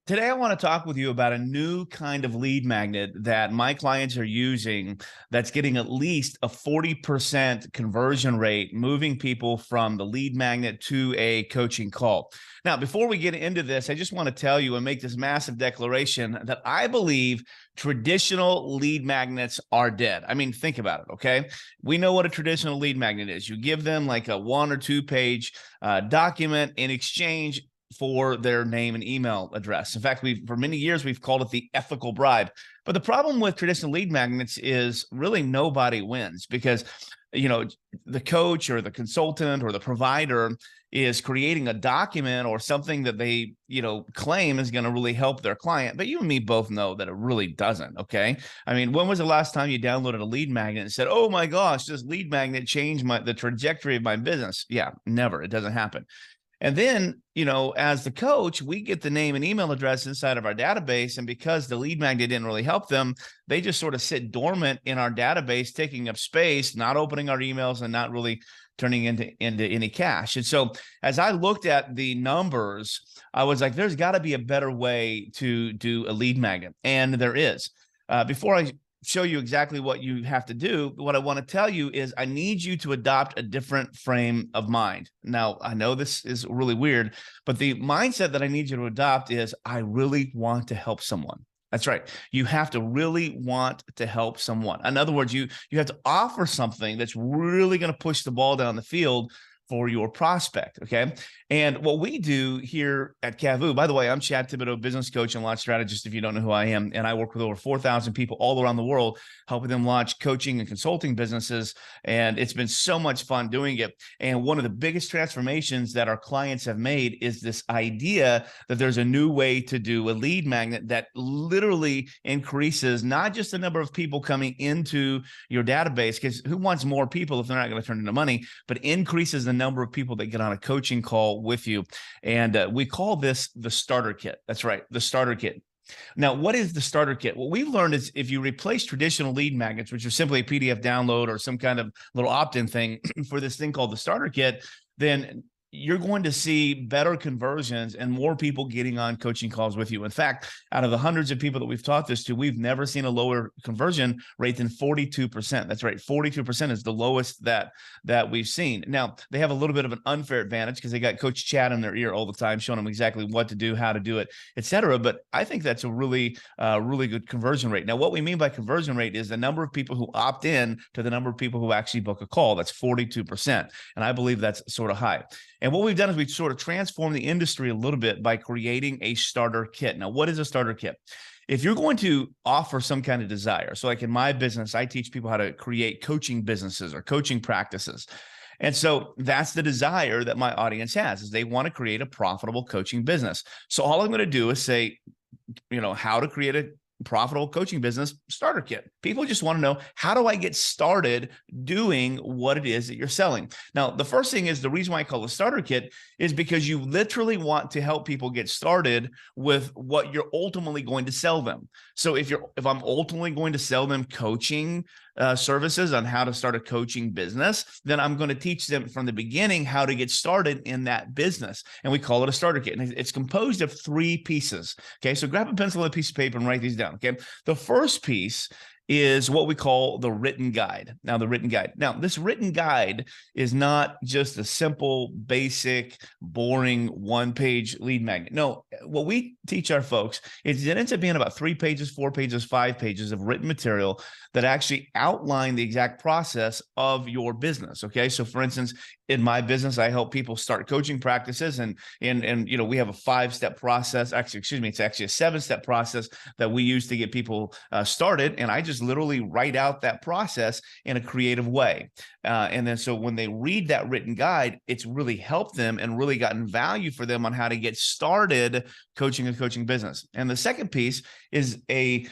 Today, I want to talk with you about a new kind of lead magnet that my clients are using that's getting at least a 40% conversion rate, moving people from the lead magnet to a coaching call. Now, before we get into this, I just want to tell you and make this massive declaration that I believe traditional lead magnets are dead. I mean, think about it, okay? We know what a traditional lead magnet is. You give them like a 1 or 2 page document in exchange for their name and email address. In fact, for many years we've called it the ethical bribe. But the problem with traditional lead magnets is really nobody wins because the coach or the consultant or the provider is creating a document or something that they claim is going to really help their client, but you and me both know that it really doesn't. Okay, I mean, when was the last time you downloaded a lead magnet and said, oh my gosh, this lead magnet changed the trajectory of my business? Yeah, never. It doesn't happen. And then, as the coach, we get the name and email address inside of our database. And because the lead magnet didn't really help them, they just sort of sit dormant in our database, taking up space, not opening our emails and not really turning into any cash. And so as I looked at the numbers, I was like, there's got to be a better way to do a lead magnet. And there is. Before I show you exactly what you have to do, what I want to tell you is I need you to adopt a different frame of mind. Now, I know this is really weird, but the mindset that I need you to adopt is I really want to help someone. That's right. You have to really want to help someone. In other words, you have to offer something that's really going to push the ball down the field for your prospect. Okay. And what we do here at Cavoo, by the way, I'm Chad Thibodeau, business coach and launch strategist, if you don't know who I am. And I work with over 4,000 people all around the world, helping them launch coaching and consulting businesses. And it's been so much fun doing it. And one of the biggest transformations that our clients have made is this idea that there's a new way to do a lead magnet that literally increases not just the number of people coming into your database, because who wants more people if they're not going to turn into money, but increases the number of people that get on a coaching call with you. And we call this the starter kit. That's right, the starter kit. Now, what is the starter kit? What we've learned is if you replace traditional lead magnets, which are simply a PDF download or some kind of little opt-in thing for this thing called the starter kit, then you're going to see better conversions and more people getting on coaching calls with you. In fact, out of the hundreds of people that we've taught this to, we've never seen a lower conversion rate than 42%. That's right. 42% is the lowest that we've seen. Now, they have a little bit of an unfair advantage because they got Coach Chad in their ear all the time, showing them exactly what to do, how to do it, et cetera. But I think that's a really good conversion rate. Now, what we mean by conversion rate is the number of people who opt in to the number of people who actually book a call. That's 42%. And I believe that's sort of high. And what we've done is we've sort of transformed the industry a little bit by creating a starter kit. Now, what is a starter kit? If you're going to offer some kind of desire, so like in my business, I teach people how to create coaching businesses or coaching practices. And so that's the desire that my audience has, is they want to create a profitable coaching business. So all I'm going to do is say, how to create a profitable coaching business starter kit. People just want to know, how do I get started doing what it is that you're selling? Now, the first thing is, the reason why I call it a starter kit is because you literally want to help people get started with what you're ultimately going to sell them. So if I'm ultimately going to sell them coaching services on how to start a coaching business, then I'm going to teach them from the beginning how to get started in that business. And we call it a starter kit. And it's composed of 3 pieces. Okay. So grab a pencil and a piece of paper and write these down. Okay. The first piece is what we call the written guide. Now, this written guide is not just a simple, basic, boring 1-page lead magnet. No, what we teach our folks is it ends up being about 3 pages, 4 pages, 5 pages of written material that actually outline the exact process of your business. Okay. So for instance, in my business, I help people start coaching practices, and we have a 5-step process. It's actually a 7-step process that we use to get people started. And I just literally write out that process in a creative way. And then so when they read that written guide, it's really helped them and really gotten value for them on how to get started coaching a coaching business. And the second piece is a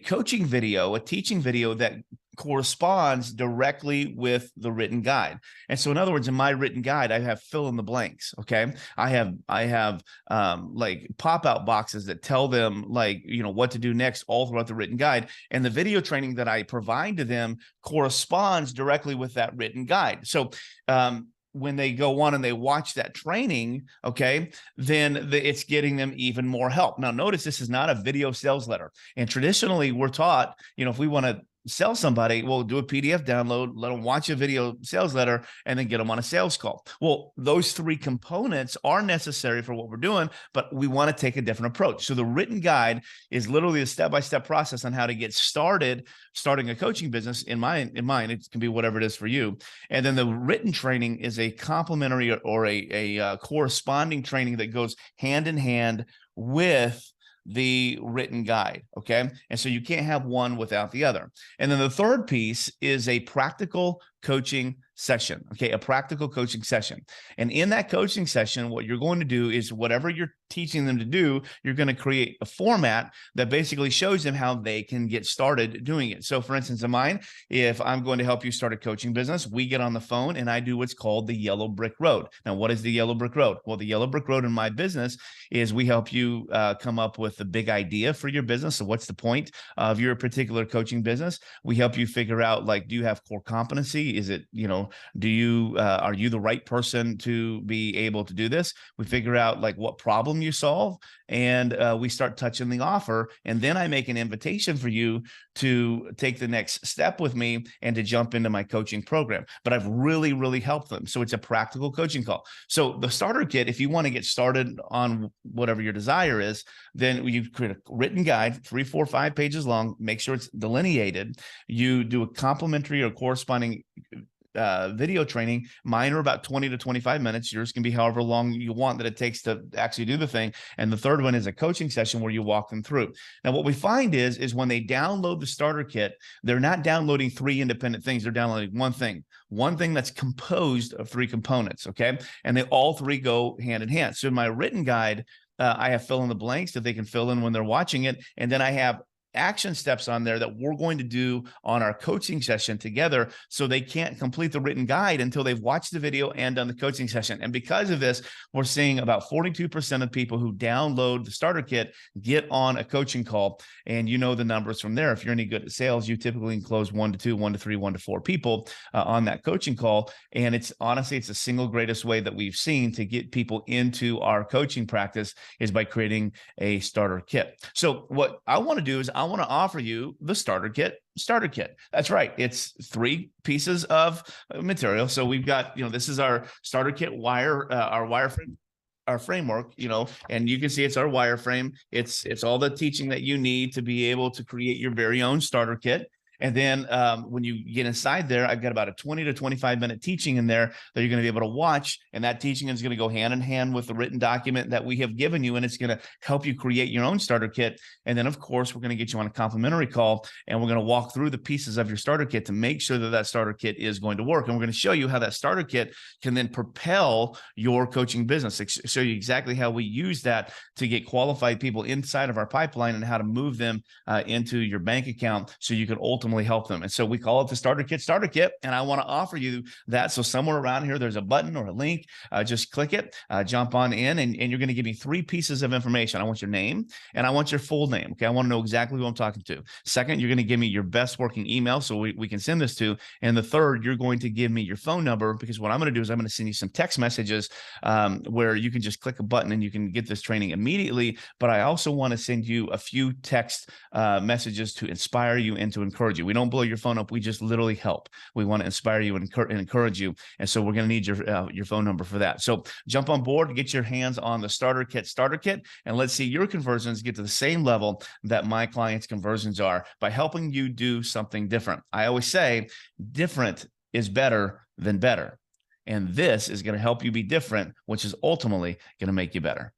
coaching video, a teaching video that corresponds directly with the written guide. And so in other words, in my written guide, I have fill in the blanks. Okay. I have like pop-out boxes that tell them what to do next all throughout the written guide. And the video training that I provide to them corresponds directly with that written guide. So when they go on and they watch that training, okay, then it's getting them even more help. Now, notice this is not a video sales letter. And traditionally, we're taught, if we want to sell somebody, we'll do a PDF download, let them watch a video sales letter, and then get them on a sales call. Well, those three components are necessary for what we're doing, but we want to take a different approach. So the written guide is literally a step-by-step process on how to get started starting a coaching business. In mine, it can be whatever it is for you. And then the written training is a complementary or a corresponding training that goes hand in hand with the written guide. Okay. And so you can't have one without the other. And then the third piece is a practical coaching session. Okay. A practical coaching session. And in that coaching session, what you're going to do is whatever you're teaching them to do, you're going to create a format that basically shows them how they can get started doing it. So for instance, in mine, if I'm going to help you start a coaching business, we get on the phone and I do what's called the yellow brick road. Now, what is the yellow brick road? Well, the yellow brick road in my business is we help you come up with the big idea for your business. So what's the point of your particular coaching business? We help you figure out, like, do you have core competency? Is it, do you, are you the right person to be able to do this? We figure out like what problem you solve, and we start touching the offer. And then I make an invitation for you to take the next step with me and to jump into my coaching program. But I've really, really helped them. So it's a practical coaching call. So the starter kit, if you want to get started on whatever your desire is, then you create a written guide, 3, 4, 5 pages long, make sure it's delineated. You do a complimentary or corresponding video training. Mine are about 20 to 25 minutes. Yours can be however long you want that it takes to actually do the thing. And the third one is a coaching session where you walk them through. Now, what we find is when they download the starter kit, they're not downloading 3 independent things. They're downloading one thing that's composed of 3 components. Okay. And they all 3 go hand in hand. So in my written guide, I have fill in the blanks that they can fill in when they're watching it. And then I have action steps on there that we're going to do on our coaching session together, so they can't complete the written guide until they've watched the video and done the coaching session. And because of this, we're seeing about 42% of people who download the starter kit get on a coaching call. And you know the numbers from there. If you're any good at sales, you typically can close 1 to 2, 1 to 3, 1 to 4 people on that coaching call. And it's honestly, it's the single greatest way that we've seen to get people into our coaching practice is by creating a starter kit. So what I want to do is I want to offer you the starter kit. That's right. It's 3 pieces of material. So we've got, this is our starter kit our wireframe, our framework, and you can see it's our wireframe. It's all the teaching that you need to be able to create your very own starter kit. And then when you get inside there, I've got about a 20 to 25 minute teaching in there that you're going to be able to watch. And that teaching is going to go hand in hand with the written document that we have given you. And it's going to help you create your own starter kit. And then, of course, we're going to get you on a complimentary call, and we're going to walk through the pieces of your starter kit to make sure that that starter kit is going to work. And we're going to show you how that starter kit can then propel your coaching business, show you exactly how we use that to get qualified people inside of our pipeline and how to move them into your bank account so you can ultimately help them. And so we call it the starter kit. And I want to offer you that. So somewhere around here, there's a button or a link. Just click it, jump on in, and you're going to give me 3 pieces of information. I want your name and I want your full name. Okay. I want to know exactly who I'm talking to. Second, you're going to give me your best working email so we can send this to. And the third, you're going to give me your phone number, because what I'm going to do is I'm going to send you some text messages where you can just click a button and you can get this training immediately. But I also want to send you a few text messages to inspire you and to encourage you. We don't blow your phone up. We just literally help. We want to inspire you and encourage you. And so we're going to need your phone number for that. So jump on board, get your hands on the starter kit, and let's see your conversions get to the same level that my clients' conversions are by helping you do something different. I always say different is better than better. And this is going to help you be different, which is ultimately going to make you better.